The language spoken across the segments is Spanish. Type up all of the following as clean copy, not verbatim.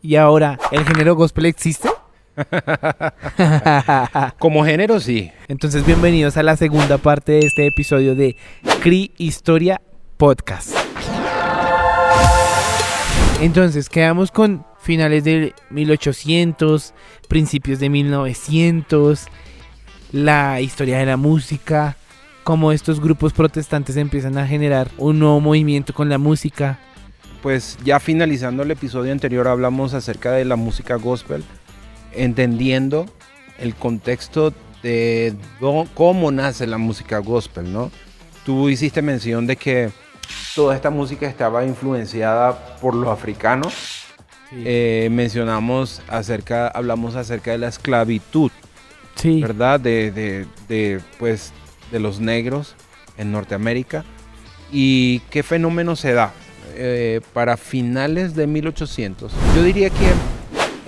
Y ahora, ¿el género gospel existe? Como género, sí. Entonces, bienvenidos a la segunda parte de este episodio de CRI Historia Podcast. Entonces, quedamos con finales de 1800, principios de 1900, la historia de la música, cómo estos grupos protestantes empiezan a generar un nuevo movimiento con la música. Pues ya finalizando el episodio anterior hablamos acerca de la música gospel, entendiendo el contexto de cómo nace la música gospel, ¿no? Tú hiciste mención de que toda esta música estaba influenciada por los africanos. Sí. Hablamos acerca de la esclavitud, sí, ¿verdad? De los negros en Norteamérica. ¿Y qué fenómeno se da? Para finales de 1800. Yo diría que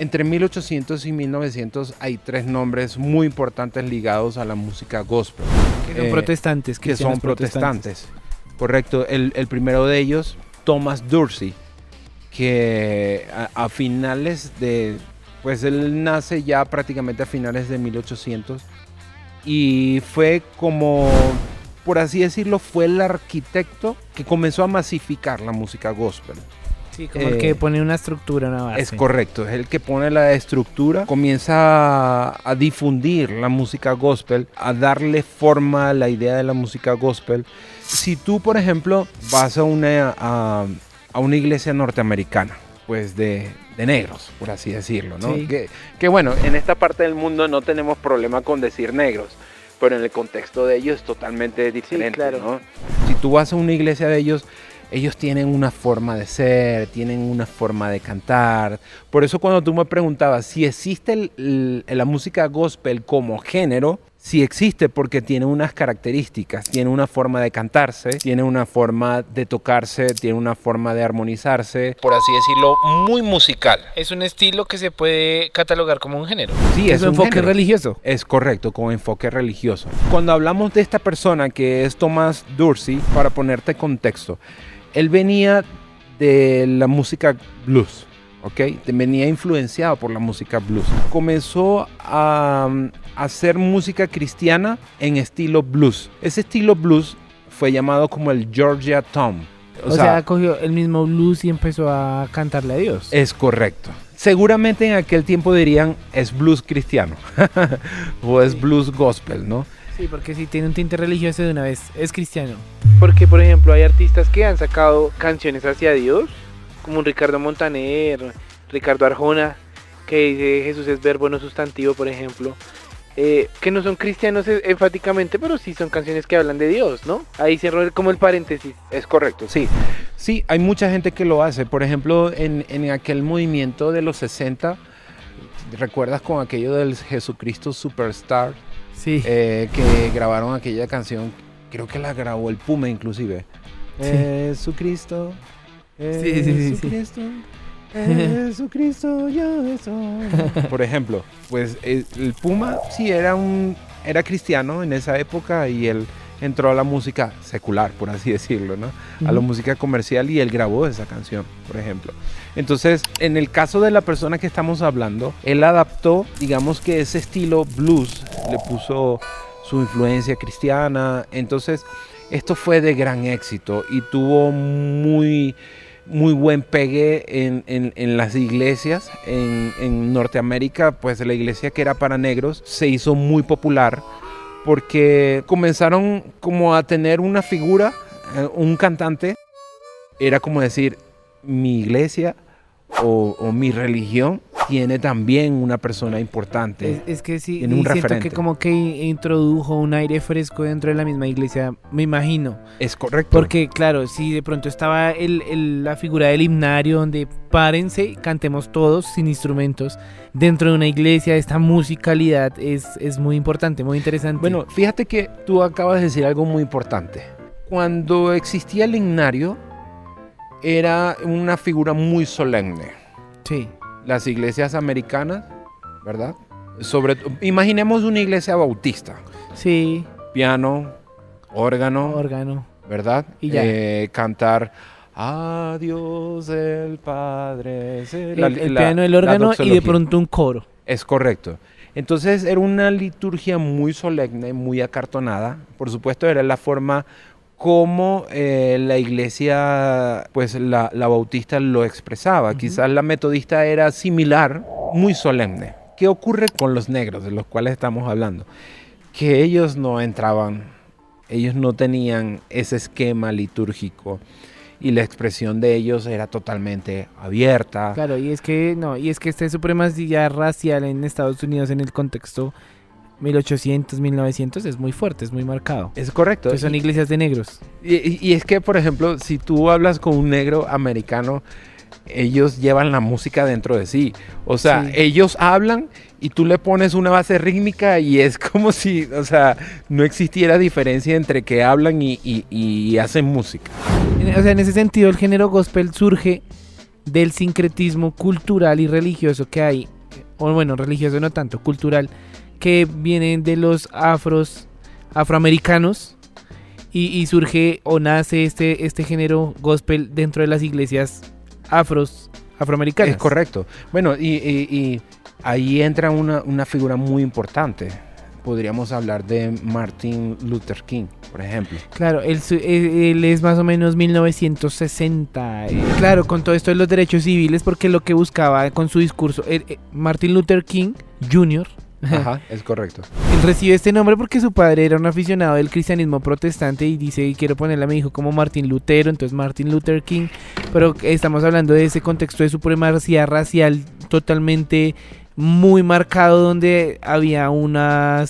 entre 1800 y 1900 hay tres nombres muy importantes ligados a la música gospel. Que son protestantes. Que son protestantes. Correcto. El primero de ellos, Thomas Dorsey, que a finales de... Pues él nace ya prácticamente a finales de 1800 y fue como... por así decirlo, fue el arquitecto que comenzó a masificar la música gospel. Sí, como el que pone una estructura, una base. Es correcto, es el que pone la estructura, comienza a difundir la música gospel, a darle forma a la idea de la música gospel. Si tú, por ejemplo, vas a una iglesia norteamericana, pues de negros, por así decirlo, ¿no? Sí. Que bueno, en esta parte del mundo no tenemos problema con decir negros, pero en el contexto de ellos es totalmente diferente, sí, claro, ¿no? Si tú vas a una iglesia de ellos tienen una forma de ser, tienen una forma de cantar. Por eso cuando tú me preguntabas si existe la música gospel como género, sí existe porque tiene unas características, tiene una forma de cantarse, tiene una forma de tocarse, tiene una forma de armonizarse, por así decirlo, muy musical. Es un estilo que se puede catalogar como un género. Sí, es un enfoque género religioso. Es correcto, con enfoque religioso. Cuando hablamos de esta persona que es Thomas Dorsey, para ponerte contexto, él venía de la música blues. ¿Okay? Venía influenciado por la música blues. Comenzó a hacer música cristiana en estilo blues. Ese estilo blues fue llamado como el Georgia Tom. O sea, cogió el mismo blues y empezó a cantarle a Dios. Es correcto. Seguramente en aquel tiempo dirían es blues cristiano o es blues gospel, ¿no? Sí, porque si tiene un tinte religioso de una vez es cristiano. Porque, por ejemplo, hay artistas que han sacado canciones hacia Dios, como un Ricardo Montaner, Ricardo Arjona, que dice Jesús es verbo no sustantivo, por ejemplo, que no son cristianos enfáticamente, pero sí son canciones que hablan de Dios, ¿no? Ahí cierro como el paréntesis. Es correcto, sí. Sí, hay mucha gente que lo hace. Por ejemplo, en aquel movimiento de los 60, ¿recuerdas con aquello del Jesucristo Superstar? Sí. Que grabaron aquella canción, creo que la grabó el Puma inclusive. Sí. Jesucristo. Jesucristo, Jesucristo, yo soy. Por ejemplo, pues el Puma sí era cristiano en esa época y él entró a la música secular, por así decirlo, ¿no? A la música comercial y él grabó esa canción, por ejemplo. Entonces, en el caso de la persona que estamos hablando, él adaptó, digamos que ese estilo blues, le puso su influencia cristiana. Entonces, esto fue de gran éxito y tuvo muy buen pegue en las iglesias. En Norteamérica, pues la iglesia que era para negros se hizo muy popular porque comenzaron como a tener una figura, un cantante. Era como decir, mi iglesia o mi religión tiene también una persona importante. Es que sí, tiene un referente. Siento que como que introdujo un aire fresco dentro de la misma iglesia, me imagino. Es correcto. Porque claro, si de pronto estaba la figura del himnario donde párense, cantemos todos sin instrumentos, dentro de una iglesia esta musicalidad es muy importante, muy interesante. Bueno, fíjate que tú acabas de decir algo muy importante. Cuando existía el himnario, era una figura muy solemne. Sí. Las iglesias americanas, ¿verdad? Imaginemos una iglesia bautista. Sí. Piano, órgano, órgano, ¿verdad? Y ya. Cantar A Dios el Padre. El piano, el órgano y de pronto un coro. Es correcto. Entonces era una liturgia muy solemne, muy acartonada. Por supuesto era la forma como la iglesia, pues la bautista lo expresaba. Quizás la metodista era similar, muy solemne. ¿Qué ocurre con los negros, de los cuales estamos hablando? Que ellos no entraban, ellos no tenían ese esquema litúrgico y la expresión de ellos era totalmente abierta. Claro, y es que esta supremacía racial en Estados Unidos en el contexto 1800, 1900 es muy fuerte, es muy marcado. Es correcto. Entonces son iglesias de negros. Y es que, por ejemplo, si tú hablas con un negro americano, ellos llevan la música dentro de sí. O sea, sí, ellos hablan y tú le pones una base rítmica y es como si, o sea, no existiera diferencia entre que hablan y hacen música. O sea, en ese sentido, el género gospel surge del sincretismo cultural y religioso que hay, o bueno, religioso no tanto, cultural, que vienen de los afroamericanos y surge o nace este género gospel dentro de las iglesias afroamericanas. Es correcto. Bueno, y ahí entra una figura muy importante. Podríamos hablar de Martin Luther King, por ejemplo. Claro, él es más o menos 1960. Claro, con todo esto de los derechos civiles, porque lo que buscaba con su discurso, Martin Luther King Jr., ajá, es correcto. Él recibe este nombre porque su padre era un aficionado del cristianismo protestante y dice, quiero ponerle a mi hijo como Martín Lutero, entonces Martin Luther King, pero estamos hablando de ese contexto de supremacía racial totalmente muy marcado, donde había una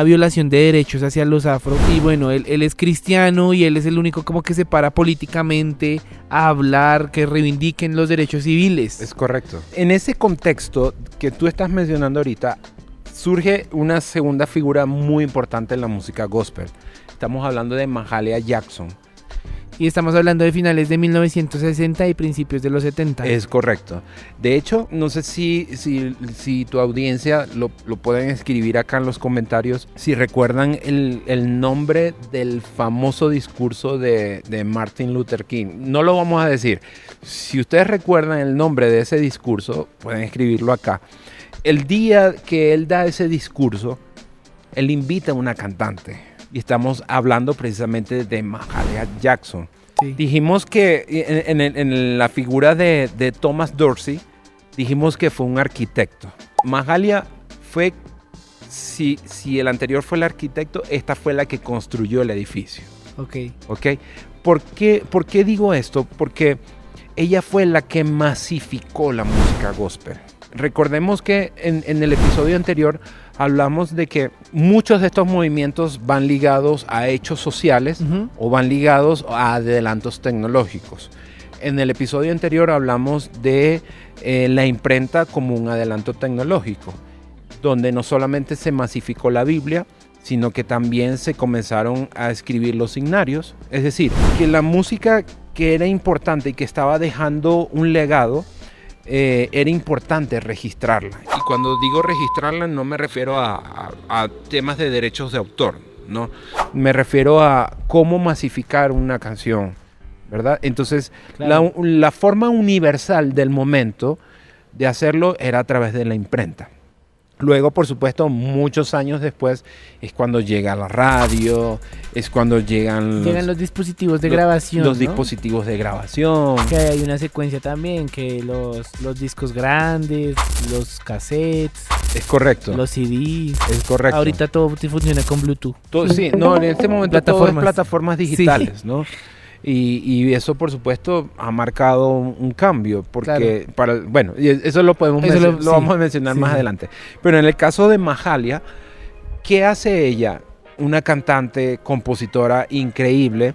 violación de derechos hacia los afro, y bueno, él es cristiano y él es el único como que se para políticamente a hablar, que reivindiquen los derechos civiles. Es correcto. En ese contexto que tú estás mencionando ahorita, surge una segunda figura muy importante en la música gospel. Estamos hablando de Mahalia Jackson. Y estamos hablando de finales de 1960 y principios de los 70. Es correcto. De hecho, no sé si tu audiencia lo pueden escribir acá en los comentarios, si recuerdan el nombre del famoso discurso de Martin Luther King. No lo vamos a decir. Si ustedes recuerdan el nombre de ese discurso, pueden escribirlo acá. El día que él da ese discurso, él invita a una cantante. Y estamos hablando precisamente de Mahalia Jackson. Sí. Dijimos que en la figura de Thomas Dorsey, dijimos que fue un arquitecto. Mahalia fue, si el anterior fue el arquitecto, esta fue la que construyó el edificio. Ok. ¿Por qué digo esto? Porque ella fue la que masificó la música gospel. Recordemos que en el episodio anterior hablamos de que muchos de estos movimientos van ligados a hechos sociales o van ligados a adelantos tecnológicos. En el episodio anterior hablamos de la imprenta como un adelanto tecnológico, donde no solamente se masificó la Biblia, sino que también se comenzaron a escribir los signarios. Es decir, que la música que era importante y que estaba dejando un legado, era importante registrarla. Y cuando digo registrarla no me refiero a temas de derechos de autor, ¿no? Me refiero a cómo masificar una canción, ¿verdad? Entonces, claro, la forma universal del momento de hacerlo era a través de la imprenta. Luego, por supuesto, muchos años después es cuando llega la radio, es cuando llegan los dispositivos de grabación. Los dispositivos de grabación. Que hay una secuencia también, que los discos grandes, los cassettes. Es correcto. Los CDs. Es correcto. Ahorita todo funciona con Bluetooth. Sí, no, en este momento todo es plataformas digitales, sí, ¿no? Y eso, por supuesto, ha marcado un cambio, porque claro, bueno, eso lo vamos a mencionar más adelante. Pero en el caso de Mahalia, ¿qué hace ella? Una cantante, compositora increíble.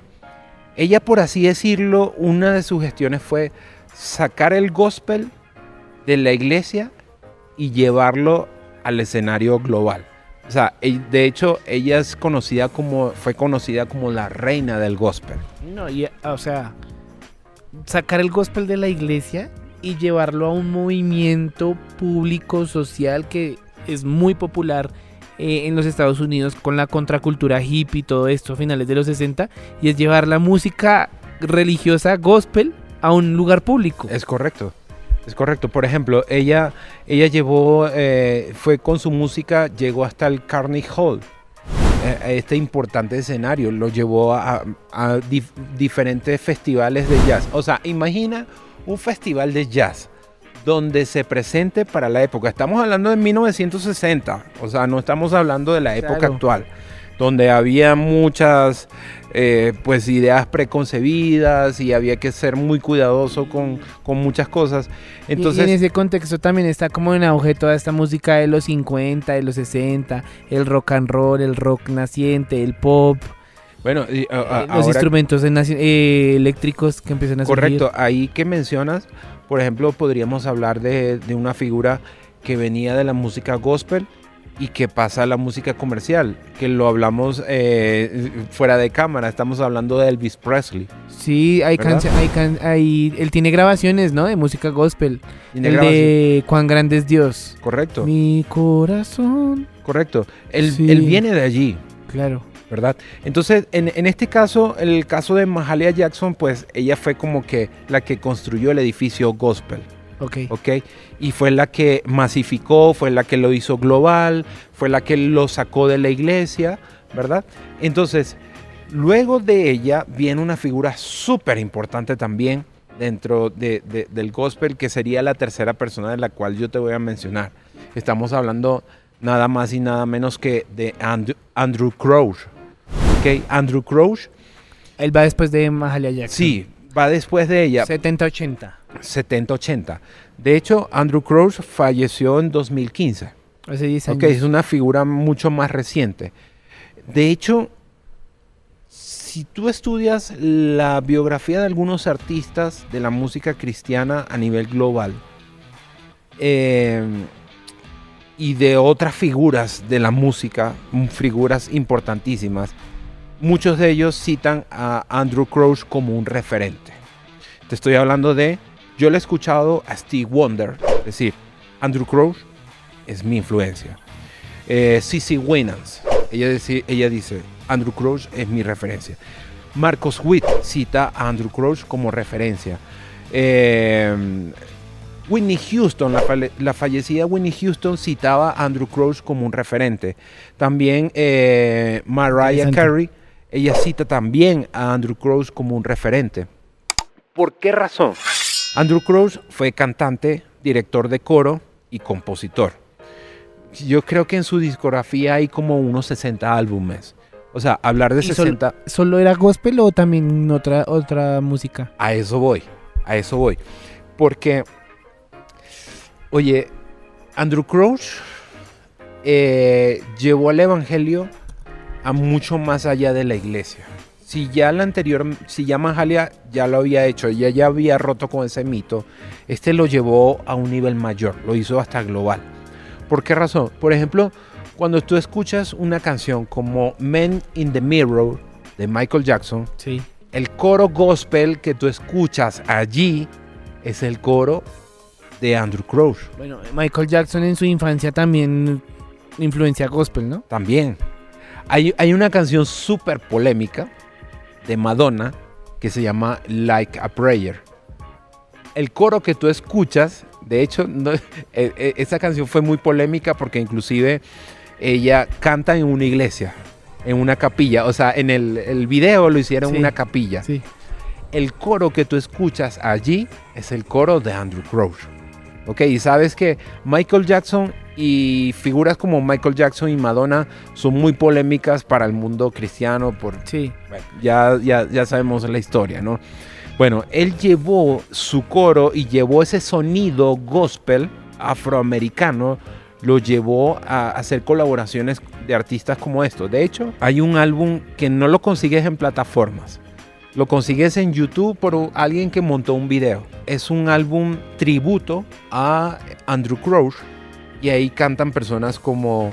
Ella, por así decirlo, una de sus gestiones fue sacar el gospel de la iglesia y llevarlo al escenario global. O sea, de hecho, ella fue conocida como la reina del gospel. No, o sea, sacar el gospel de la iglesia y llevarlo a un movimiento público, social, que es muy popular en los Estados Unidos con la contracultura hippie y todo esto a finales de los 60, y es llevar la música religiosa gospel a un lugar público. Es correcto. Es correcto. Por ejemplo, ella llevó, fue con su música, llegó hasta el Carnegie Hall. Este importante escenario lo llevó a diferentes festivales de jazz. O sea, imagina un festival de jazz donde se presente para la época. Estamos hablando de 1960, o sea, no estamos hablando de la época actual, donde había muchas pues ideas preconcebidas y había que ser muy cuidadoso con muchas cosas. Entonces, y en ese contexto también está como en auge toda esta música de los 50, de los 60, el rock and roll, el rock naciente, el pop. Bueno, los instrumentos eléctricos que empiezan a surgir. Correcto, ahí que mencionas, por ejemplo, podríamos hablar de una figura que venía de la música gospel y que pasa a la música comercial, que lo hablamos fuera de cámara, estamos hablando de Elvis Presley. Sí, él tiene grabaciones, ¿no? De música gospel. De Cuán grande es Dios. Correcto. Mi corazón. Correcto, él viene de allí. Claro. ¿Verdad? Entonces, en este caso, el caso de Mahalia Jackson, pues ella fue como que la que construyó el edificio gospel. Ok. Y fue la que masificó, fue la que lo hizo global, fue la que lo sacó de la iglesia, ¿verdad? Entonces, luego de ella viene una figura súper importante también dentro del gospel, que sería la tercera persona de la cual yo te voy a mencionar. Estamos hablando nada más y nada menos que de Andrew Crouch. Ok, Andrew Crouch. Él va después de Mahalia Jackson. Sí, va después de ella. 70-80. 70-80. De hecho, Andrew Crouch falleció en 2015. Hace 10 años. Ok, es una figura mucho más reciente. De hecho, si tú estudias la biografía de algunos artistas de la música cristiana a nivel global, y de otras figuras de la música, figuras importantísimas, muchos de ellos citan a Andrew Crouch como un referente. Te estoy hablando yo le he escuchado a Stevie Wonder decir, Andrew Crouch es mi influencia. CeCe Winans, ella dice, Andrew Crouch es mi referencia. Marcos Witt cita a Andrew Crouch como referencia. Whitney Houston, la fallecida Whitney Houston, citaba a Andrew Crouch como un referente. También Mariah Carey, ella cita también a Andrew Crouch como un referente. ¿Por qué razón? Andrew Crouch fue cantante, director de coro y compositor. Yo creo que en su discografía hay como unos 60 álbumes. O sea, hablar de 60... ¿Solo era gospel o también otra música? A eso voy. Porque... Oye, Andrew Crouch llevó el evangelio a mucho más allá de la iglesia. Si ya Mahalia ya lo había hecho, ya había roto con ese mito, lo llevó a un nivel mayor, lo hizo hasta global. ¿Por qué razón? Por ejemplo, cuando tú escuchas una canción como Men in the Mirror de Michael Jackson, sí, el coro gospel que tú escuchas allí es el coro de Andrew Crouch. Bueno, Michael Jackson en su infancia también influencia gospel, ¿no? También. Hay una canción súper polémica de Madonna que se llama Like a Prayer. El coro que tú escuchas, de hecho, esa canción fue muy polémica porque inclusive ella canta en una iglesia, en una capilla. O sea, en el video lo hicieron en una capilla. Sí. El coro que tú escuchas allí es el coro de Andrew Crouch. Ok, y sabes que Michael Jackson y figuras como Michael Jackson y Madonna son muy polémicas para el mundo cristiano. Sí. Bueno, ya sabemos la historia, ¿no? Bueno, él llevó su coro y llevó ese sonido gospel afroamericano, lo llevó a hacer colaboraciones de artistas como estos. De hecho, hay un álbum que no lo consigues en plataformas. Lo consigues en YouTube por alguien que montó un video. Es un álbum tributo a Andrew Crouch y ahí cantan personas como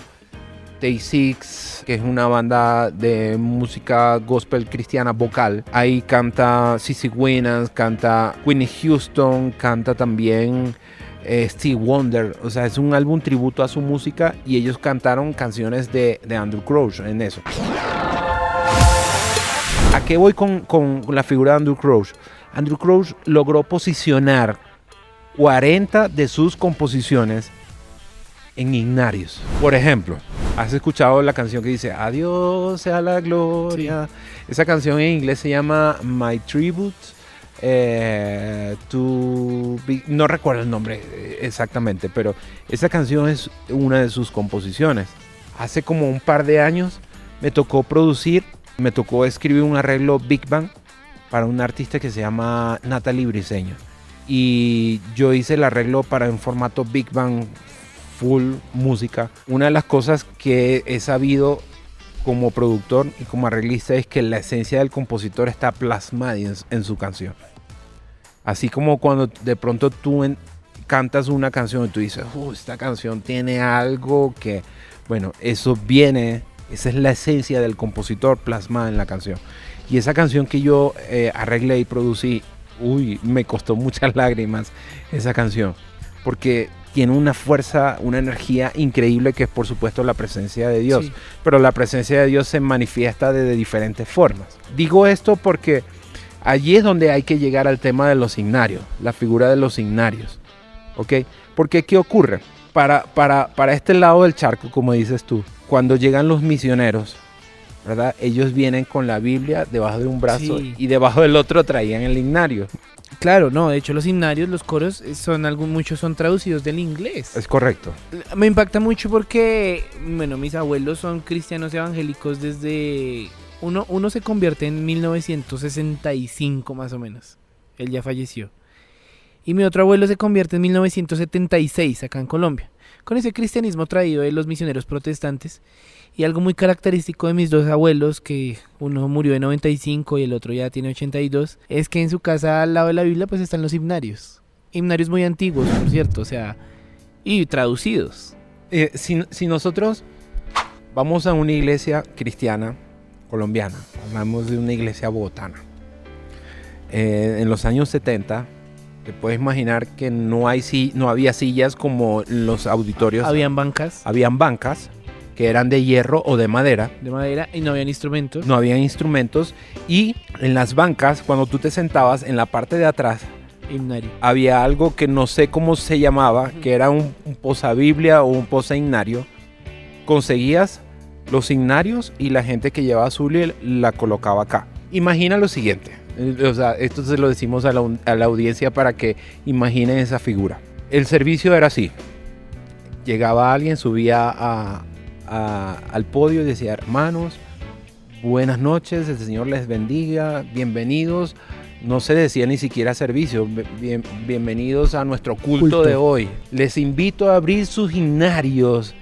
Tay-6, que es una banda de música gospel cristiana vocal. Ahí canta CeCe Winans, canta Whitney Houston, canta también Stevie Wonder. O sea, es un álbum tributo a su música y ellos cantaron canciones de Andrew Crouch en eso. ¿A qué voy con la figura de Andrew Crouch? Andrew Crouch logró posicionar 40 de sus composiciones en himnarios. Por ejemplo, ¿has escuchado la canción que dice Adiós sea la gloria? Sí. Esa canción en inglés se llama My Tribute no recuerdo el nombre exactamente, pero esa canción es una de sus composiciones. Hace como un par de años me tocó escribir un arreglo Big Band para un artista que se llama Natalie Briseño. Y yo hice el arreglo en formato Big Band, full música. Una de las cosas que he sabido como productor y como arreglista es que la esencia del compositor está plasmada en su canción. Así como cuando de pronto tú cantas una canción y tú dices, esta canción tiene algo que, bueno, esa es la esencia del compositor plasmada en la canción. Y esa canción que yo arreglé y producí, me costó muchas lágrimas esa canción, porque tiene una fuerza, una energía increíble que es por supuesto la presencia de Dios. Sí. Pero la presencia de Dios se manifiesta de diferentes formas. Digo esto porque allí es donde hay que llegar al tema de los signarios, la figura de los signarios, ¿ok? Porque ¿qué ocurre? Para este lado del charco, como dices tú, cuando llegan los misioneros, ¿verdad? Ellos vienen con la Biblia debajo de un brazo, sí, y debajo del otro traían el himnario. Claro, no, de hecho los himnarios, los coros, muchos son traducidos del inglés. Es correcto. Me impacta mucho porque, bueno, mis abuelos son cristianos evangélicos desde... Uno se convierte en 1965 más o menos, él ya falleció. Y mi otro abuelo se convierte en 1976 acá en Colombia, con ese cristianismo traído de los misioneros protestantes. Y algo muy característico de mis dos abuelos, que uno murió de 95 y el otro ya tiene 82, es que en su casa al lado de la Biblia pues están los himnarios. Himnarios muy antiguos, por cierto, o sea, y traducidos. Si nosotros vamos a una iglesia cristiana colombiana, hablamos de una iglesia bogotana, en los años 70, te puedes imaginar que no había sillas como los auditorios. Habían bancas. Habían bancas que eran de hierro o de madera. De madera, y no habían instrumentos. No habían instrumentos. Y en las bancas, cuando tú te sentabas en la parte de atrás, himnario, había algo que no sé cómo se llamaba, que era un posabiblia o un posahimnario. Conseguías los himnarios y la gente que llevaba su Biblia la colocaba acá. Imagina lo siguiente. O sea, esto se lo decimos a la audiencia para que imaginen esa figura. El servicio era así. Llegaba alguien, subía al podio y decía: hermanos, buenas noches, el Señor les bendiga, bienvenidos. No se decía ni siquiera servicio, bienvenidos a nuestro culto de hoy. Les invito a abrir sus himnarios.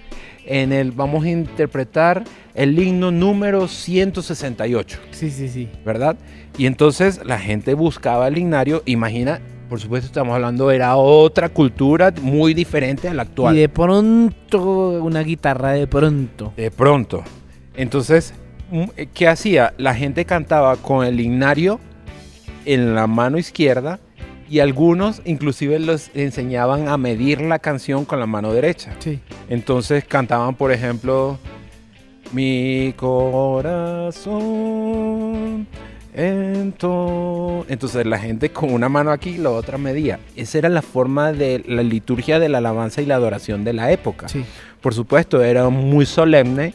Vamos a interpretar el himno número 168. Sí. ¿Verdad? Y entonces la gente buscaba el himnario. Imagina, por supuesto estamos hablando, era otra cultura muy diferente a la actual. Y de pronto, una guitarra de pronto. De pronto. Entonces, ¿qué hacía? La gente cantaba con el himnario en la mano izquierda. Y algunos inclusive los enseñaban a medir la canción con la mano derecha. Sí. Entonces cantaban, por ejemplo, mi corazón. Entonces la gente con una mano aquí y la otra medía. Esa era la forma de la liturgia de la alabanza y la adoración de la época. Sí. Por supuesto, era muy solemne.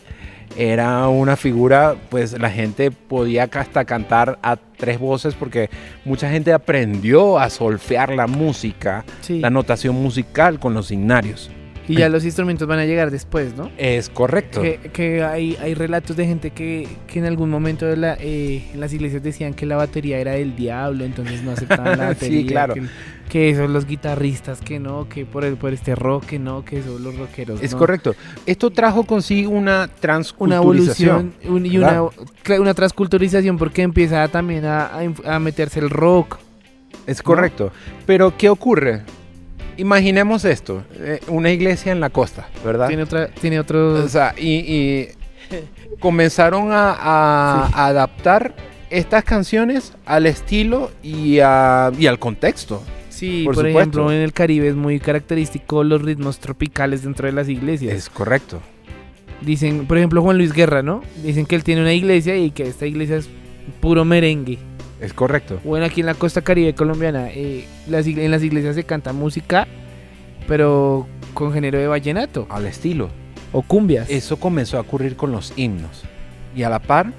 Era una figura, pues la gente podía hasta cantar a tres voces porque mucha gente aprendió a solfear la música, sí, la notación musical con los himnarios. Y ya los instrumentos van a llegar después, ¿no? Es correcto. Que hay relatos de gente que en algún momento en las iglesias decían que la batería era del diablo, entonces no aceptaban la batería. Sí, claro. Que son los guitarristas, que no, que por este rock, que no, que son los rockeros. Es no. Correcto. Esto trajo consigo una transculturización. Una evolución, una transculturización, porque empieza también a meterse el rock. Es correcto. ¿No? Pero, ¿qué ocurre? Imaginemos esto, una iglesia en la costa, ¿verdad? Tiene otro... O sea, y comenzaron a adaptar estas canciones al estilo y al contexto. Sí, por ejemplo, en el Caribe es muy característico los ritmos tropicales dentro de las iglesias. Es correcto. Dicen, por ejemplo, Juan Luis Guerra, ¿no? Dicen que él tiene una iglesia y que esta iglesia es puro merengue. Es correcto. Bueno, aquí en la costa caribe colombiana, en las iglesias se canta música, pero con género de vallenato Al estilo. o cumbias. Eso comenzó a ocurrir con los himnos. Y a la par,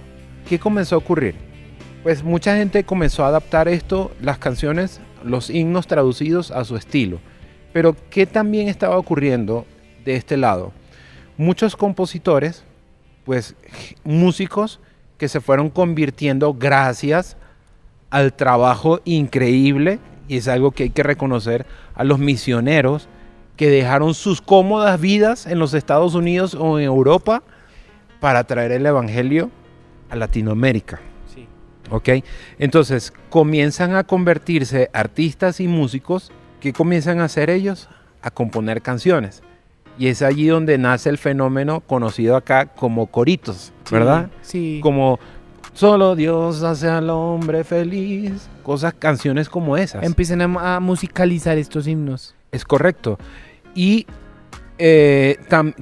¿qué comenzó a ocurrir? Pues mucha gente comenzó a adaptar esto, las canciones, los himnos traducidos a su estilo. Pero ¿qué también estaba ocurriendo de este lado? Muchos compositores, pues músicos que se fueron convirtiendo gracias al trabajo increíble, y es algo que hay que reconocer, a los misioneros que dejaron sus cómodas vidas en los Estados Unidos o en Europa para traer el evangelio a Latinoamérica. Sí. ¿Ok? Entonces comienzan a convertirse artistas y músicos. ¿Qué comienzan a hacer ellos? A componer canciones. Y es allí donde nace el fenómeno conocido acá como coritos, ¿verdad? Sí. Como solo Dios hace al hombre feliz. Canciones como esas. Empiezan a musicalizar estos himnos. Es correcto. Y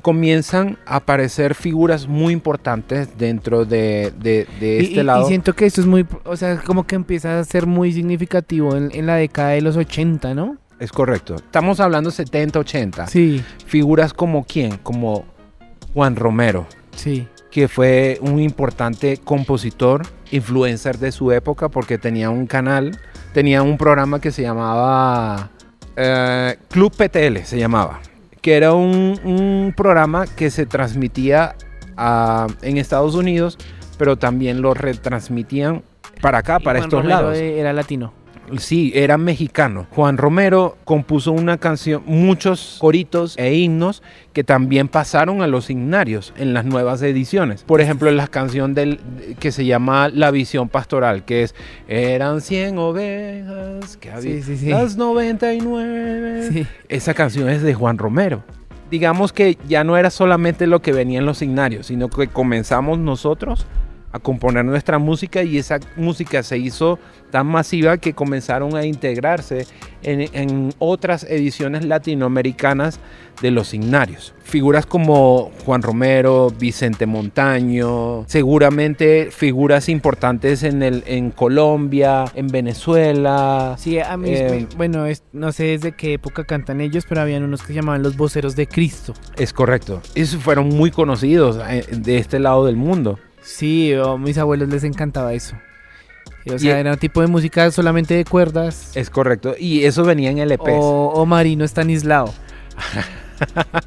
comienzan a aparecer figuras muy importantes dentro de este lado. Y siento que esto es muy, o sea, como que empieza a ser muy significativo en la década de los 80, ¿no? Es correcto. Estamos hablando 70, 80. Sí, Figuras como ¿quién? Como Juan Romero, sí. que fue un importante compositor, influencer de su época, porque tenía un canal, tenía un programa que se llamaba Club PTL, se llamaba, que era un programa que se transmitía en Estados Unidos, pero también lo retransmitían para acá, para Juan estos Romero lados. Era latino. Sí, era mexicano. Juan Romero compuso una canción, muchos coritos e himnos que también pasaron a los himnarios en las nuevas ediciones. Por ejemplo, en la canción que se llama La Visión Pastoral, que es eran 100 ovejas, que había Sí. las 99. Sí. Esa canción es de Juan Romero. Digamos que ya no era solamente lo que venía en los himnarios, sino que comenzamos nosotros a componer nuestra música, y esa música se hizo tan masiva que comenzaron a integrarse en otras ediciones latinoamericanas de los himnarios. Figuras como Juan Romero, Vicente Montaño, seguramente figuras importantes en Colombia, en Venezuela. Sí, a mí, bueno, no sé desde qué época cantan ellos, pero habían unos que se llamaban los voceros de Cristo. Es correcto. Esos fueron muy conocidos de este lado del mundo. Sí, a mis abuelos les encantaba eso. O sea, era un tipo de música solamente de cuerdas. Es correcto. Y eso venía en LPs. O Marino Estanislao.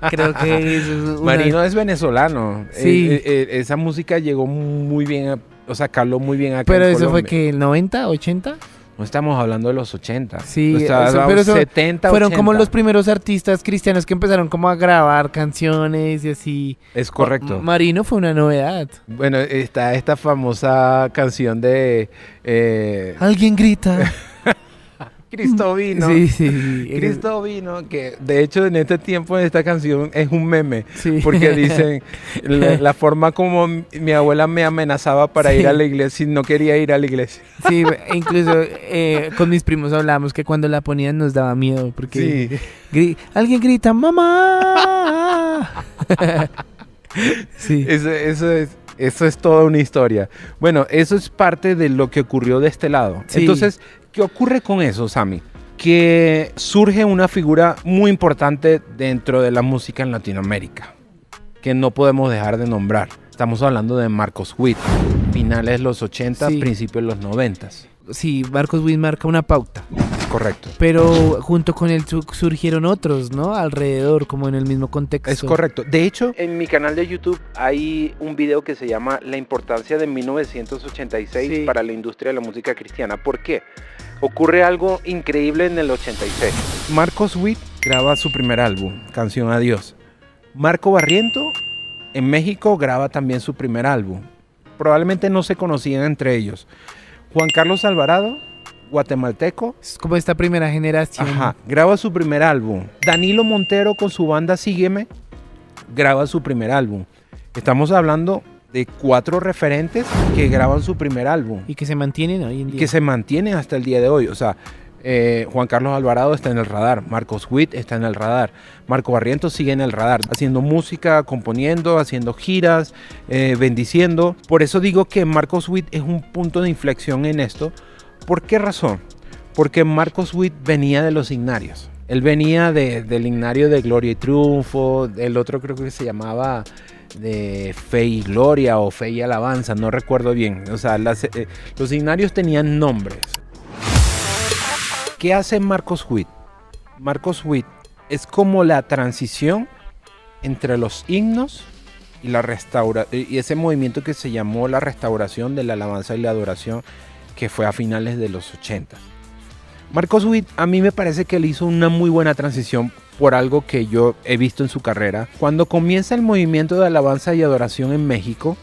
Creo que eso es Marino es venezolano. Sí. Esa música llegó muy bien, o sea, caló muy bien acá Pero en eso Colombia. fue que el 90, 80. No estamos hablando de los 80. Sí, pero 70, fueron 80. como los primeros artistas cristianos que empezaron como a grabar canciones y así. Es correcto. Marino fue una novedad. Bueno, está esta famosa canción de Alguien grita. Cristo vino. Sí. Cristo vino, que de hecho en este tiempo esta canción es un meme, Sí. porque dicen la forma como mi abuela me amenazaba para Sí. ir a la iglesia y no quería ir a la iglesia. Sí, incluso con mis primos hablábamos que cuando la ponían nos daba miedo porque alguien grita ¡Mamá! Sí. Eso es toda una historia. Bueno, eso es parte de lo que ocurrió de este lado. Sí. Entonces, ¿qué ocurre con eso, Sammy? Que surge una figura muy importante dentro de la música en Latinoamérica, que no podemos dejar de nombrar. Estamos hablando de Marcos Witt, finales de los 80, Sí. principios de los 90. Sí, Marcos Witt marca una pauta. Correcto. Pero junto con él surgieron otros, ¿no? Alrededor, como en el mismo contexto. Es correcto. De hecho, en mi canal de YouTube hay un video que se llama La importancia de 1986 Sí. para la industria de la música cristiana. ¿Por qué? Ocurre algo increíble en el 86. Marcos Witt graba su primer álbum, Canción a Dios. Marco Barriento, en México, graba también su primer álbum. Probablemente no se conocían entre ellos. Juan Carlos Alvarado, guatemalteco, Es como esta primera generación. graba su primer álbum. Danilo Montero con su banda Sígueme graba su primer álbum. Estamos hablando de 4 referentes que graban su primer álbum Y que se mantienen hoy en y día. que se mantienen hasta el día de hoy. O sea, Juan Carlos Alvarado está en el radar, Marcos Witt está en el radar, Marco Barrientos sigue en el radar, haciendo música, componiendo, haciendo giras, bendiciendo. Por eso digo que Marcos Witt es un punto de inflexión en esto. ¿Por qué razón? Porque Marcos Witt venía de los Ignarios. Él venía del Ignario de Gloria y Triunfo, el otro creo que se llamaba de Fe y Gloria o Fe y Alabanza, no recuerdo bien. O sea, los Ignarios tenían nombres. ¿Qué hace Marcos Witt? Marcos Witt es como la transición entre los himnos y ese movimiento que se llamó la restauración de la alabanza y la adoración, que fue a finales de los 80. Marcos Witt, a mí me parece que él hizo una muy buena transición por algo que yo he visto en su carrera. Cuando comienza el movimiento de alabanza y adoración en México,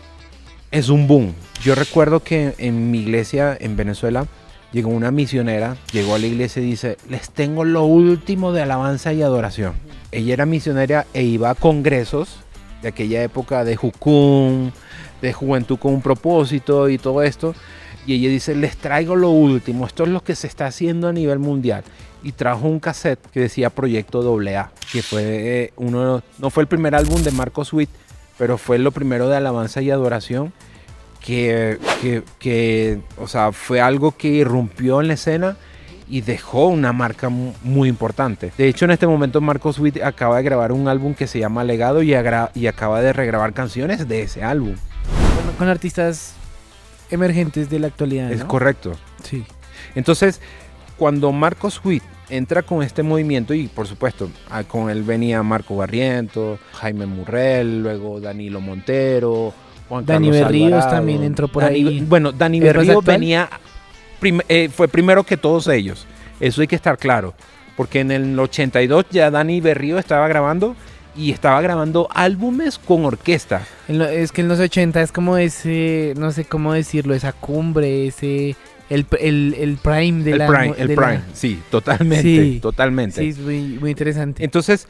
es un boom. Yo recuerdo que en mi iglesia en Venezuela llegó una misionera, llegó a la iglesia y dice: les tengo lo último de alabanza y adoración. Ella era misionera e iba a congresos de aquella época de Jucún, de Juventud con un Propósito y todo esto. Y ella dice: les traigo lo último, esto es lo que se está haciendo a nivel mundial. Y trajo un cassette que decía Proyecto AA, que fue no fue el primer álbum de Marcos Witt, pero fue lo primero de alabanza y adoración, que o sea, fue algo que irrumpió en la escena y dejó una marca muy importante. De hecho, en este momento Marcos Witt acaba de grabar un álbum que se llama Legado y acaba de regrabar canciones de ese álbum. Con artistas emergentes de la actualidad, ¿no? Es correcto. Sí. Entonces, cuando Marcos Witt entra con este movimiento, y por supuesto, con él venía Marco Barrientos, Jaime Murrell, luego Danilo Montero, Juan Dani Carlos Berríos Alvarado, también entró por ahí. Bueno, Dani Berríos venía, fue primero que todos ellos. Eso hay que estar claro. Porque en el 82 ya Dani Berríos estaba grabando, y estaba grabando álbumes con orquesta. Es que en los 80 es como ese, no sé cómo decirlo, esa cumbre, ese el prime de prime, sí, totalmente, sí, totalmente. Sí, es muy, muy interesante. Entonces,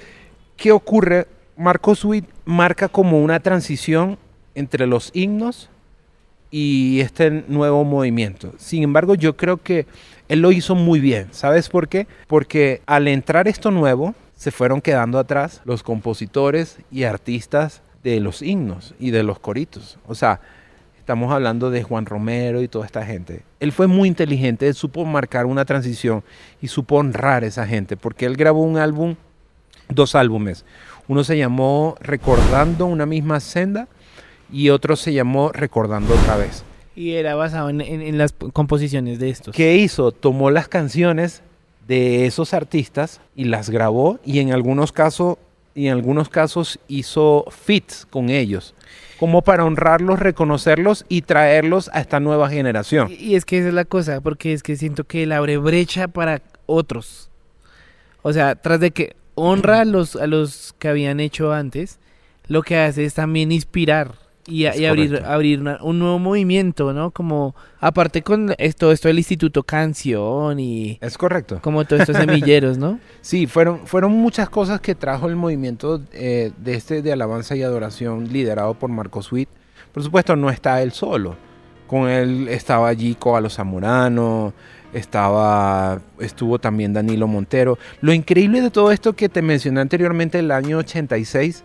¿qué ocurre? Marcos Witt marca como una transición entre los himnos y este nuevo movimiento. Sin embargo, yo creo que él lo hizo muy bien. ¿Sabes por qué? Porque al entrar esto nuevo, se fueron quedando atrás los compositores y artistas de los himnos y de los coritos. O sea, estamos hablando de Juan Romero y toda esta gente. Él fue muy inteligente, él supo marcar una transición y supo honrar a esa gente, porque él grabó dos álbumes. Uno se llamó Recordando una misma senda y otro se llamó Recordando otra vez. Y era basado en las composiciones de estos. ¿Qué hizo? Tomó las canciones de esos artistas y las grabó, y en algunos casos hizo feats con ellos, como para honrarlos, reconocerlos y traerlos a esta nueva generación. Y es que esa es la cosa, porque es que siento que él abre brecha para otros. O sea, tras de que honra a los que habían hecho antes, lo que hace es también inspirar y abrir un nuevo movimiento, ¿no? Como, aparte con esto del Instituto Canción y... Es correcto. Como todos estos semilleros, ¿no? Sí, fueron muchas cosas que trajo el movimiento de alabanza y adoración liderado por Marcos Witt. Por supuesto, no está él solo. Con él estaba allí Coalo Zamorano, estuvo también Danilo Montero. Lo increíble de todo esto que te mencioné anteriormente, el año 86,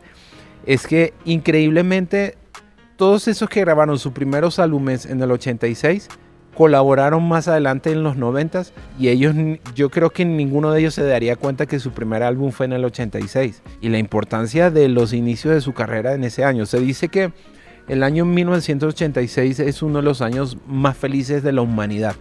es que increíblemente todos esos que grabaron sus primeros álbumes en el 86 colaboraron más adelante en los 90s, y yo creo que ninguno de ellos se daría cuenta que su primer álbum fue en el 86, y la importancia de los inicios de su carrera en ese año. Se dice que el año 1986 es uno de los años más felices de la humanidad,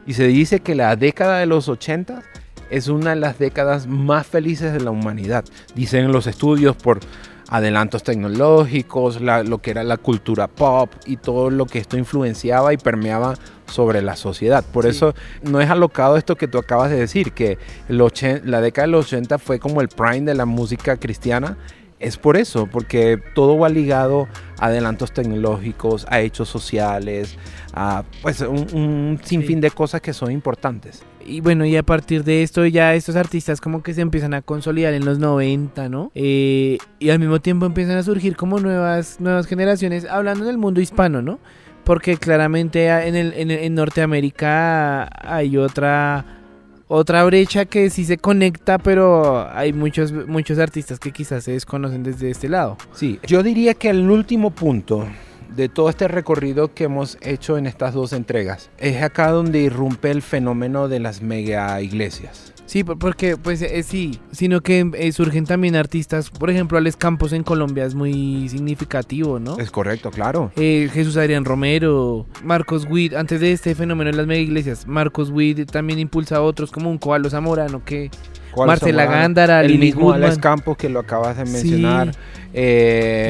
y se dice que la década de los 80 es una de las décadas más felices de la humanidad. Dicen los estudios por adelantos tecnológicos, lo que era la cultura pop y todo lo que esto influenciaba y permeaba sobre la sociedad. Por eso no es alocado esto que tú acabas de decir, que la década de los 80 fue como el prime de la música cristiana. Es por eso, porque todo va ligado a adelantos tecnológicos, a hechos sociales, a pues un sinfín de cosas que son importantes. Y bueno, y a partir de esto ya estos artistas como que se empiezan a consolidar en los 90, ¿no? Y al mismo tiempo empiezan a surgir como nuevas generaciones, hablando del mundo hispano, ¿no? Porque claramente en Norteamérica hay otra otra brecha que sí se conecta, pero hay muchos artistas que quizás se desconocen desde este lado. Sí, yo diría que el último punto de todo este recorrido que hemos hecho en estas dos entregas es acá donde irrumpe el fenómeno de las mega iglesias. Sí, porque pues sí, sino que surgen también artistas, por ejemplo, Alex Campos en Colombia es muy significativo, ¿no? Es correcto, claro. Jesús Adrián Romero, Marcos Witt, antes de este fenómeno de las mega iglesias, Marcos Witt también impulsa a otros como un Coalo Zamorano, que Marcela Gándara, el Lili mismo Goodman. Alex Campos que lo acabas de mencionar. Sí.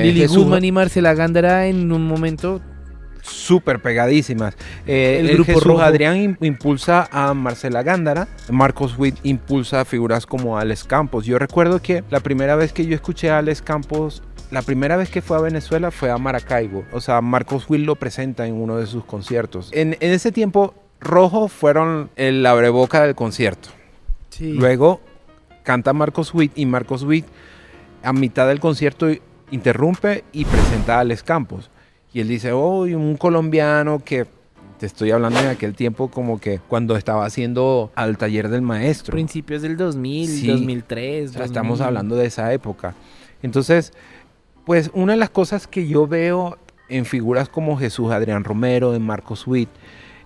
Lili Jesús Goodman y Marcela Gándara en un momento súper pegadísimas. El grupo Jesús rojo. Adrián impulsa a Marcela Gándara, Marcos Witt impulsa a figuras como Alex Campos. Yo recuerdo que la primera vez que yo escuché a Alex Campos, la primera vez que fue a Venezuela fue a Maracaibo. O sea, Marcos Witt lo presenta en uno de sus conciertos. En ese tiempo, Rojo fueron el abreboca del concierto. sí. Luego canta Marcos Witt y Marcos Witt a mitad del concierto interrumpe y presenta a Alex Campos. Y él dice, un colombiano que, te estoy hablando de aquel tiempo como que cuando estaba haciendo al taller del maestro. Principios del 2000, Sí. 2003. O sea, estamos hablando de esa época. Entonces, pues una de las cosas que yo veo en figuras como Jesús Adrián Romero, en Marcos Witt,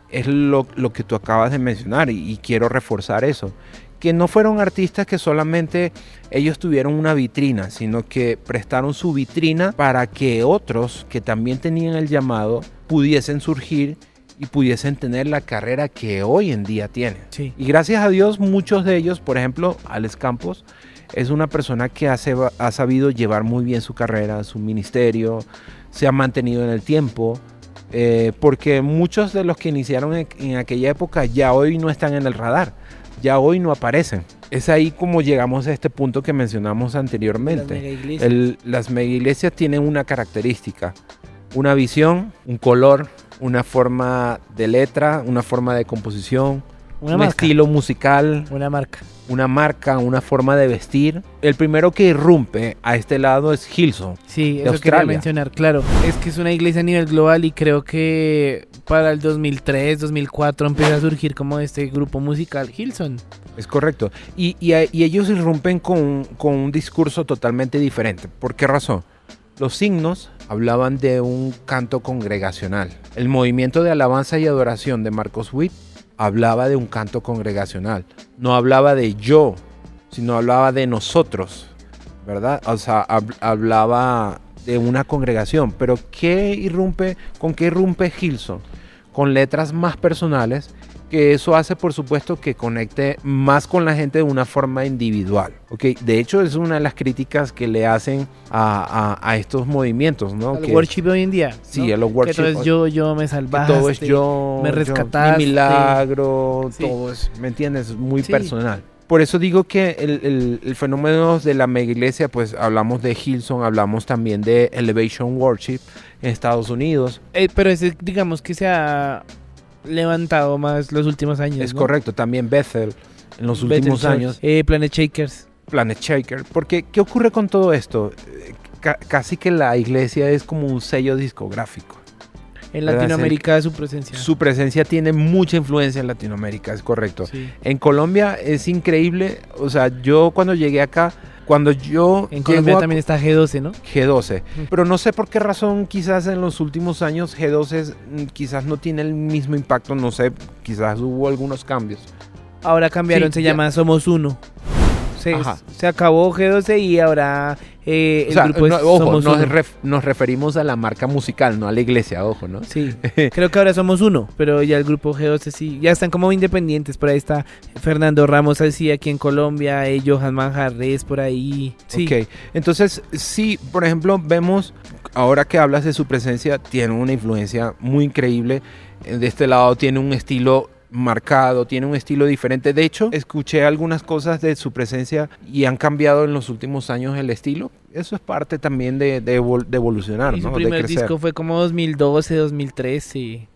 es lo que tú acabas de mencionar y quiero reforzar eso. Que no fueron artistas que solamente ellos tuvieron una vitrina, sino que prestaron su vitrina para que otros que también tenían el llamado pudiesen surgir y pudiesen tener la carrera que hoy en día tienen. Sí. Y gracias a Dios, muchos de ellos, por ejemplo, Alex Campos, es una persona que ha sabido llevar muy bien su carrera, su ministerio, se ha mantenido en el tiempo, porque muchos de los que iniciaron en aquella época ya hoy no están en el radar. Ya hoy no aparecen. Es ahí como llegamos a este punto que mencionamos anteriormente. Las mega iglesias tienen una característica, una visión, un color, una forma de letra, una forma de composición, un estilo musical, una marca, una forma de vestir. El primero que irrumpe a este lado es Hillsong. Sí, de eso Australia. quería mencionar, claro. Es que es una iglesia a nivel global y creo que para el 2003, 2004 empieza a surgir como este grupo musical Hillsong. Es correcto. Y ellos irrumpen con un discurso totalmente diferente. ¿Por qué razón? Los signos hablaban de un canto congregacional. El movimiento de alabanza y adoración de Marcos Witt hablaba de un canto congregacional. No hablaba de yo, sino hablaba de nosotros, ¿verdad? O sea, hablaba de una congregación. Pero ¿con qué irrumpe Hillsong? Con letras más personales, que eso hace, por supuesto, que conecte más con la gente de una forma individual. ¿Okay? De hecho, es una de las críticas que le hacen a estos movimientos, ¿no? Al worship hoy en día, ¿no? Sí, a los worship. Que todo es yo, me salvaste, todo es yo, me rescataste. Mi milagro, Sí. todo es, ¿me entiendes? Muy Sí. personal. Por eso digo que el fenómeno de la mega iglesia, pues hablamos de Hillsong, hablamos también de Elevation Worship en Estados Unidos. Pero ese, digamos que se ha levantado más los últimos años, Es ¿no? correcto, también Bethel en los Bethel últimos Church, años. Planet Shakers. Planet Shaker. Porque, ¿qué ocurre con todo esto? Casi que la iglesia es como un sello discográfico. En ¿verdad? Latinoamérica su presencia. Su presencia tiene mucha influencia en Latinoamérica, es correcto. Sí. En Colombia es increíble, o sea, yo cuando llegué acá, cuando yo En Colombia llego a también está G12, ¿no? G12, pero no sé por qué razón quizás en los últimos años G12 quizás no tiene el mismo impacto, no sé, quizás hubo algunos cambios. Ahora cambiaron, Sí, se ya. llama Somos Uno. Ajá. Se acabó G12 y ahora el O sea, grupo es ojo, Somos Uno. nos referimos a la marca musical, no a la iglesia, ojo, ¿no? Sí, creo que ahora somos uno, pero ya el grupo G12 sí, ya están como independientes. Por ahí está Fernando Ramos así aquí en Colombia, Johan Manjarres por ahí. Sí. Ok, entonces sí, por ejemplo, vemos, ahora que hablas de su presencia, tiene una influencia muy increíble. De este lado tiene un estilo marcado, tiene un estilo diferente. De hecho, escuché algunas cosas de su presencia y han cambiado en los últimos años el estilo. Eso es parte también de evolucionar, Y su ¿no? primer de crecer. disco fue como 2012, 2013.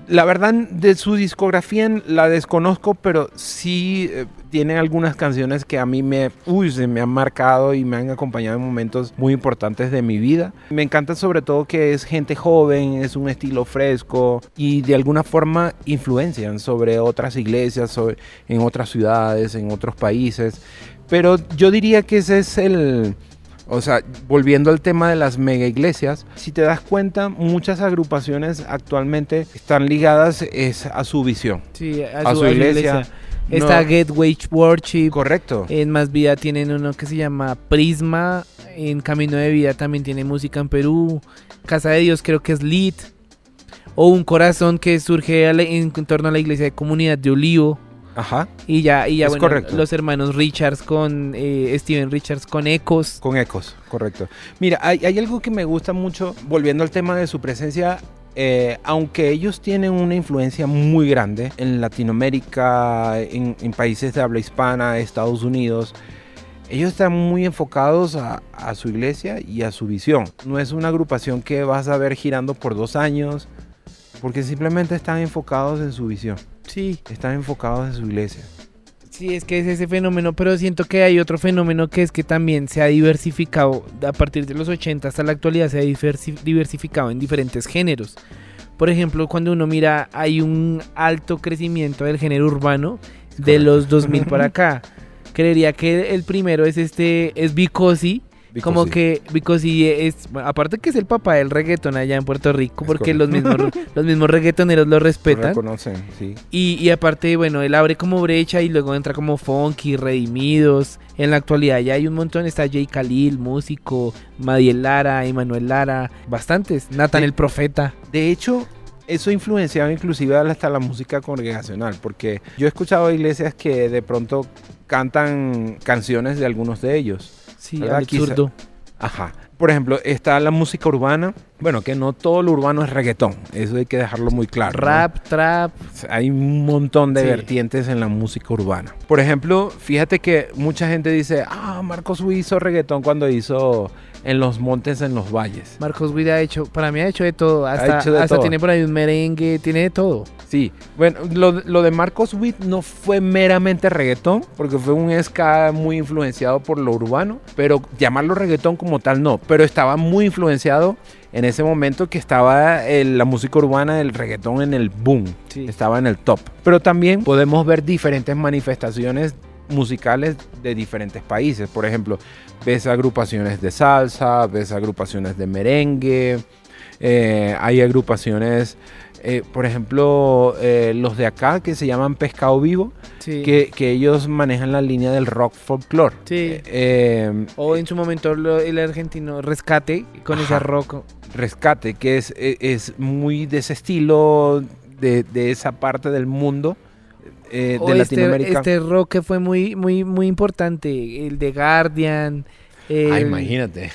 La verdad, de su discografía la desconozco, pero sí tiene algunas canciones que a mí se me han marcado y me han acompañado en momentos muy importantes de mi vida. Me encanta sobre todo que es gente joven, es un estilo fresco y de alguna forma influencian sobre otras iglesias, en otras ciudades, en otros países. Pero yo diría que ese es o sea, volviendo al tema de las mega iglesias, si te das cuenta, muchas agrupaciones actualmente están ligadas a su visión. Sí, a su iglesia. Está Gateway Worship. Correcto. En Más Vida tienen uno que se llama Prisma. En Camino de Vida también tiene música en Perú. Casa de Dios creo que es Lit. O Un Corazón que surge en torno a la iglesia de Comunidad de Olivo. Ajá. Y ya bueno, correcto. Los hermanos Richards con Steven Richards con Ecos. Con Ecos, correcto. Mira, hay algo que me gusta mucho, volviendo al tema de su presencia, aunque ellos tienen una influencia muy grande en Latinoamérica, en países de habla hispana, Estados Unidos, ellos están muy enfocados a su iglesia y a su visión. No es una agrupación que vas a ver girando por 2 años, porque simplemente están enfocados en su visión. Sí. Están enfocados en su iglesia. Sí, es que es ese fenómeno, pero siento que hay otro fenómeno que es que también se ha diversificado a partir de los 80 hasta la actualidad, se ha diversificado en diferentes géneros. Por ejemplo, cuando uno mira, hay un alto crecimiento del género urbano de los 2000 para acá. Creería que el primero es Vicosi. Como que Vicosi es, aparte que es el papá del reggaetón allá en Puerto Rico, porque los mismos reggaetoneros lo respetan. Lo reconocen, sí. Y aparte, bueno, él abre como brecha y luego entra como Funky, Redimidos. En la actualidad ya hay un montón, está Jay Khalil, músico, Madiel Lara, Emanuel Lara, bastantes, Nathan el Profeta. De hecho, eso ha influenciado inclusive hasta la música congregacional, porque yo he escuchado iglesias que de pronto cantan canciones de algunos de ellos. Sí, absurdo. Ajá. Por ejemplo, está la música urbana. Bueno, que no todo lo urbano es reggaetón. Eso hay que dejarlo muy claro. Rap, ¿no? Trap. Hay un montón de vertientes en la música urbana. Por ejemplo, fíjate que mucha gente dice, Marcos Witt hizo reggaetón cuando hizo En los Montes, en los Valles. Marcos Witt para mí ha hecho de todo. Hasta tiene por ahí un merengue, tiene de todo. Sí, bueno, lo de Marcos Witt no fue meramente reggaetón, porque fue un ska muy influenciado por lo urbano, pero llamarlo reggaetón como tal no, pero estaba muy influenciado en ese momento que estaba la música urbana del reggaetón en el boom, estaba en el top. Pero también podemos ver diferentes manifestaciones musicales de diferentes países. Por ejemplo, ves agrupaciones de salsa, ves agrupaciones de merengue, hay agrupaciones, por ejemplo, los de acá que se llaman Pescado Vivo, que ellos manejan la línea del rock folklore. O en su momento el argentino Rescate, con ese rock. Rescate, que es muy de ese estilo, de esa parte del mundo. De Latinoamérica. Este rock que fue muy, muy, muy importante, el de Guardian. Imagínate.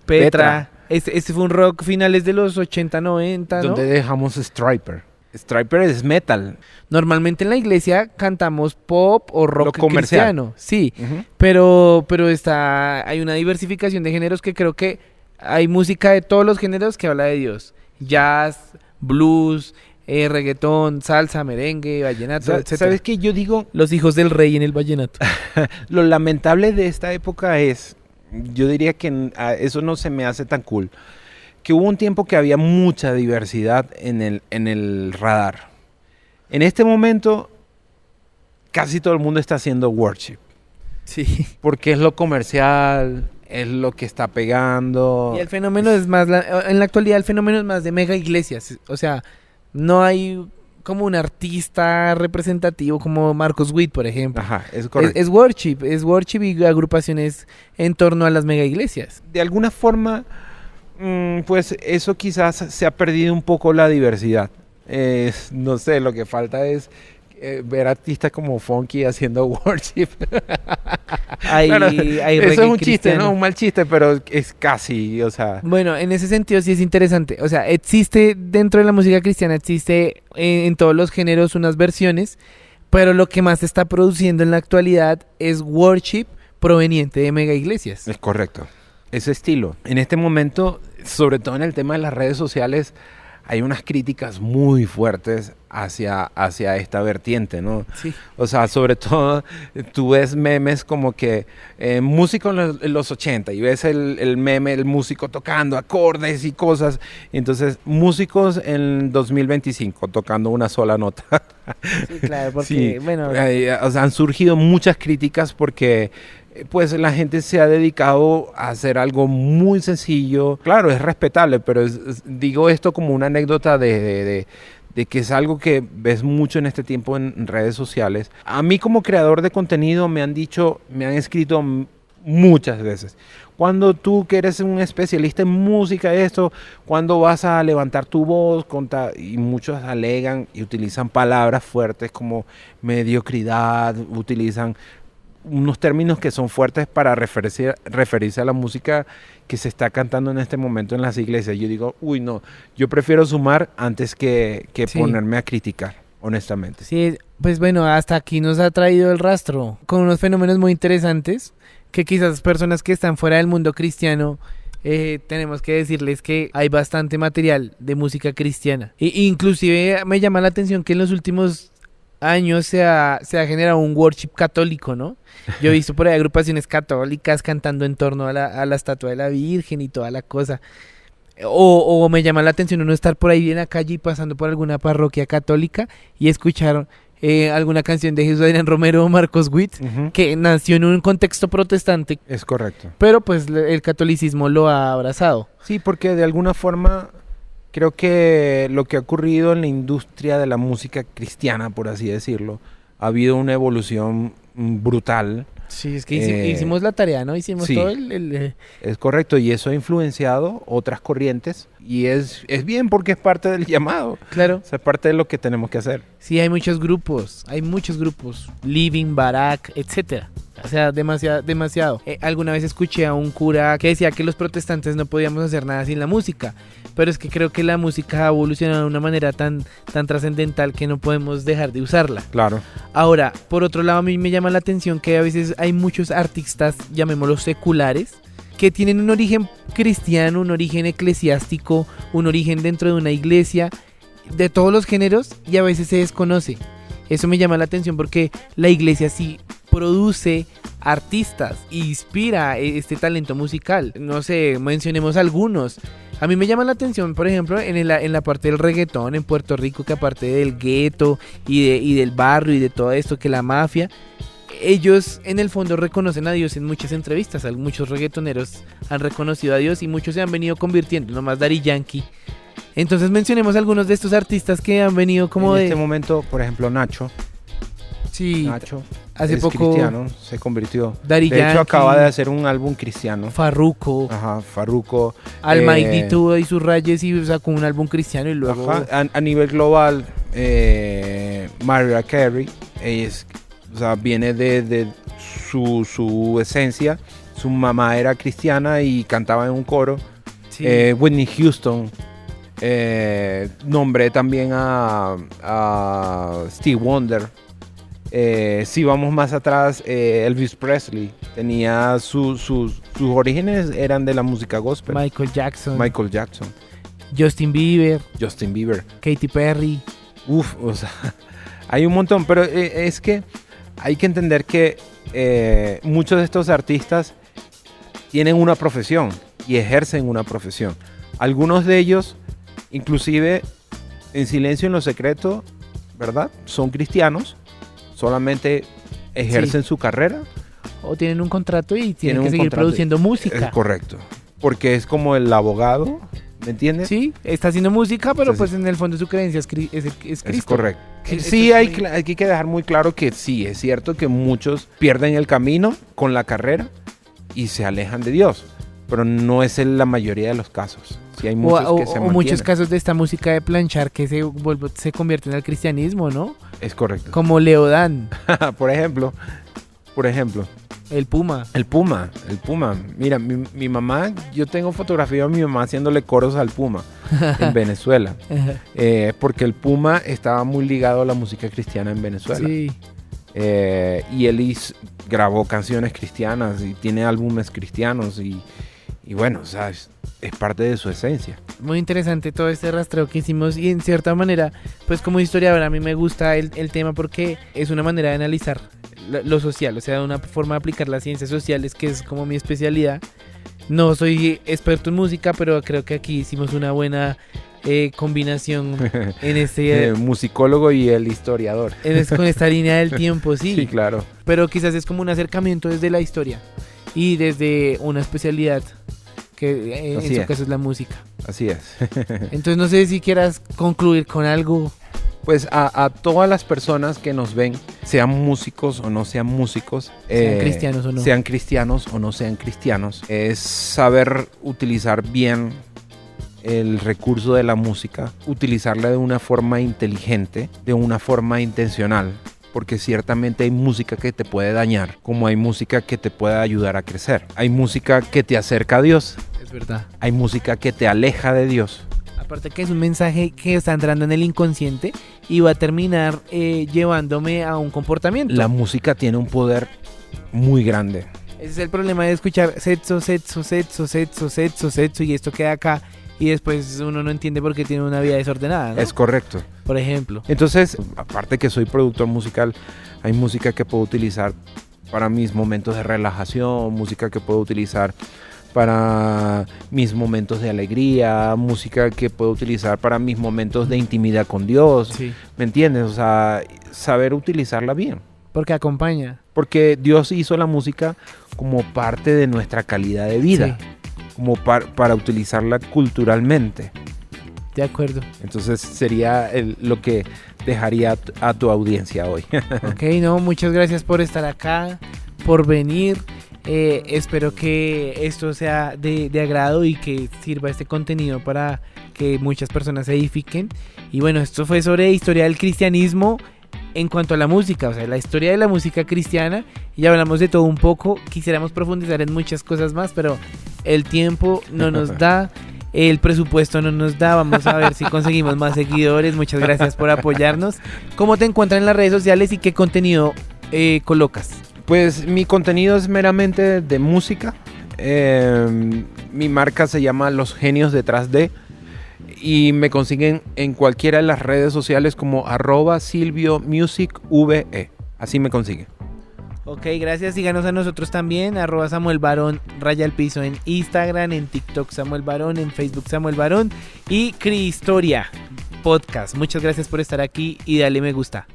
Petra. Este fue un rock finales de los 80, 90, ¿no? Donde dejamos Stryper. Stryper es metal. Normalmente en la iglesia cantamos pop o rock cristiano. Sí, pero hay una diversificación de géneros que creo que hay música de todos los géneros que habla de Dios. Jazz, blues, reggaetón, salsa, merengue, vallenato, etc. ¿Sabes qué? Yo digo... Los hijos del rey en el vallenato. Lo lamentable de esta época es, yo diría que eso no se me hace tan cool, que hubo un tiempo que había mucha diversidad en el radar. En este momento, casi todo el mundo está haciendo worship. Sí. Porque es lo comercial, es lo que está pegando. Y el fenómeno es más, en la actualidad el fenómeno es más de mega iglesias, o sea... No hay como un artista representativo como Marcos Witt, por ejemplo. Ajá, es correcto. Es worship y agrupaciones en torno a las mega iglesias. De alguna forma, pues eso quizás se ha perdido un poco la diversidad. No sé, lo que falta es ver artistas como Funky haciendo worship. Hay eso es un chiste, ¿no? Un mal chiste, pero es casi, o sea... Bueno, en ese sentido sí es interesante. O sea, existe dentro de la música cristiana, existe en todos los géneros unas versiones, pero lo que más se está produciendo en la actualidad es worship proveniente de mega iglesias. Es correcto. Ese estilo. En este momento, sobre todo en el tema de las redes sociales, hay unas críticas muy fuertes hacia esta vertiente, ¿no? Sí. O sea, sobre todo tú ves memes como que músico en los 80 y ves el meme, el músico tocando acordes y cosas. Entonces, músicos en 2025 tocando una sola nota. Sí, claro, porque, Sí, bueno... o sea, han surgido muchas críticas porque pues la gente se ha dedicado a hacer algo muy sencillo. Claro, es respetable, pero digo esto como una anécdota de que es algo que ves mucho en este tiempo en redes sociales. A mí como creador de contenido me han escrito muchas veces. Cuando tú que eres un especialista en música, cuando vas a levantar tu voz, y muchos alegan y utilizan palabras fuertes como mediocridad, utilizan unos términos que son fuertes para referirse a la música que se está cantando en este momento en las iglesias. Yo digo, uy, no, yo prefiero sumar antes que Sí. ponerme a criticar, honestamente. Sí, pues bueno, hasta aquí nos ha traído el rastro con unos fenómenos muy interesantes que quizás personas que están fuera del mundo cristiano tenemos que decirles que hay bastante material de música cristiana. Inclusive me llama la atención que en los últimos años se ha generado un worship católico, ¿no? Yo he visto por ahí agrupaciones católicas cantando en torno a la estatua de la Virgen y toda la cosa. O me llama la atención uno estar por ahí en la calle y pasando por alguna parroquia católica y escuchar alguna canción de Jesús Adrián Romero o Marcos Witt, que nació en un contexto protestante. Es correcto. Pero pues el catolicismo lo ha abrazado. Sí, porque de alguna forma creo que lo que ha ocurrido en la industria de la música cristiana, por así decirlo, ha habido una evolución brutal. Sí, es que hicimos la tarea, ¿no? Hicimos sí, todo el... Es correcto, y eso ha influenciado otras corrientes, y es bien porque es parte del llamado. Claro. O sea, es parte de lo que tenemos que hacer. Sí, hay muchos grupos. Living, Barak, etcétera. O sea, demasiado. Alguna vez escuché a un cura que decía que los protestantes no podíamos hacer nada sin la música. Pero es que creo que la música ha evolucionado de una manera tan trascendental que no podemos dejar de usarla. Claro. Ahora, por otro lado, a mí me llama la atención que a veces hay muchos artistas, llamémoslos seculares, que tienen un origen cristiano, un origen eclesiástico, un origen dentro de una iglesia, de todos los géneros, y a veces se desconoce. Eso me llama la atención porque la iglesia sí produce artistas, inspira este talento musical. No sé, mencionemos algunos. A mí me llama la atención, por ejemplo, en la parte del reggaetón en Puerto Rico, que aparte del gueto y del barrio y de todo esto, que la mafia, ellos en el fondo reconocen a Dios en muchas entrevistas. Muchos reggaetoneros han reconocido a Dios y muchos se han venido convirtiendo, nomás Daddy Yankee. Entonces mencionemos algunos de estos artistas que han venido como en este momento, por ejemplo, Nacho. Sí, Nacho hace es poco cristiano, se convirtió. Daddy de Yankee, hecho, acaba de hacer un álbum cristiano. Farruko. Ajá, Farruko. Almighty tuvo ahí sus rayes y sacó un álbum cristiano y luego... Ajá, a nivel global, Mariah Carey, o sea, viene de su esencia. Su mamá era cristiana y cantaba en un coro. Sí. Whitney Houston. Nombré también a Stevie Wonder. Si vamos más atrás, Elvis Presley tenía sus orígenes eran de la música gospel. Michael Jackson, Justin Bieber, Katy Perry. O sea, hay un montón, pero es que hay que entender que muchos de estos artistas tienen una profesión y ejercen una profesión. Algunos de ellos, inclusive en silencio, en lo secreto, ¿verdad? Son cristianos. Solamente ejercen su carrera. O tienen un contrato y tienen que seguir produciendo música. Es correcto. Porque es como el abogado, ¿me entiendes? Sí, está haciendo música, pero pues en el fondo su creencia es Cristo. Es correcto. Sí, hay que dejar muy claro que sí, es cierto que muchos pierden el camino con la carrera y se alejan de Dios. Pero no es la mayoría de los casos. Sí, hay muchos que se mantienen. Muchos casos de esta música de planchar que se convierten al cristianismo, ¿no? Es correcto. Como Leodán. Por ejemplo. El Puma. Mira, mi mamá, yo tengo fotografía de mi mamá haciéndole coros al Puma en Venezuela. Porque el Puma estaba muy ligado a la música cristiana en Venezuela. Sí. Y él grabó canciones cristianas y tiene álbumes cristianos y y bueno, o sea, es parte de su esencia. Muy interesante todo este rastreo que hicimos y en cierta manera, pues como historiador a mí me gusta el tema porque es una manera de analizar lo social, o sea, una forma de aplicar las ciencias sociales que es como mi especialidad. No soy experto en música, pero creo que aquí hicimos una buena combinación en este... musicólogo y el historiador. Con esta línea del tiempo, sí. Sí, claro. Pero quizás es como un acercamiento desde la historia y desde una especialidad que en su caso es la música. Así es. Entonces no sé si quieras concluir con algo. Pues a todas las personas que nos ven, sean músicos o no sean músicos, sean cristianos o no. Sean cristianos o no sean cristianos, es saber utilizar bien el recurso de la música, utilizarla de una forma inteligente, de una forma intencional, porque ciertamente hay música que te puede dañar, como hay música que te puede ayudar a crecer. Hay música que te acerca a Dios. Es verdad. Hay música que te aleja de Dios. Aparte que es un mensaje que está entrando en el inconsciente y va a terminar llevándome a un comportamiento. La música tiene un poder muy grande. Ese es el problema de escuchar sexo y esto queda acá y después uno no entiende por qué tiene una vida desordenada, ¿no? Es correcto. Por ejemplo. Entonces, aparte que soy productor musical, hay música que puedo utilizar para mis momentos de relajación, música que puedo utilizar para mis momentos de alegría, música que puedo utilizar para mis momentos de intimidad con Dios. Sí. ¿Me entiendes? O sea, saber utilizarla bien. Porque acompaña. Porque Dios hizo la música como parte de nuestra calidad de vida. Sí. Como para utilizarla culturalmente. De acuerdo. Entonces sería lo que dejaría a tu audiencia hoy. Ok, no, muchas gracias por estar acá, por venir. Espero que esto sea de agrado y que sirva este contenido para que muchas personas se edifiquen. Y bueno, esto fue sobre historia del cristianismo en cuanto a la música, o sea, la historia de la música cristiana. Y hablamos de todo un poco. Quisiéramos profundizar en muchas cosas más, pero el tiempo no nos da, el presupuesto no nos da. Vamos a ver si conseguimos más seguidores. Muchas gracias por apoyarnos. ¿Cómo te encuentran en las redes sociales y qué contenido colocas? Pues mi contenido es meramente de música. Mi marca se llama Los Genios Detrás de. Y me consiguen en cualquiera de las redes sociales como @SilvioMusicVE. Así me consiguen. Ok, gracias. Síganos a nosotros también. @SamuelBarón _ en Instagram, en TikTok Samuel Barón, en Facebook Samuel Barón y Cristoria Podcast. Muchas gracias por estar aquí y dale me gusta.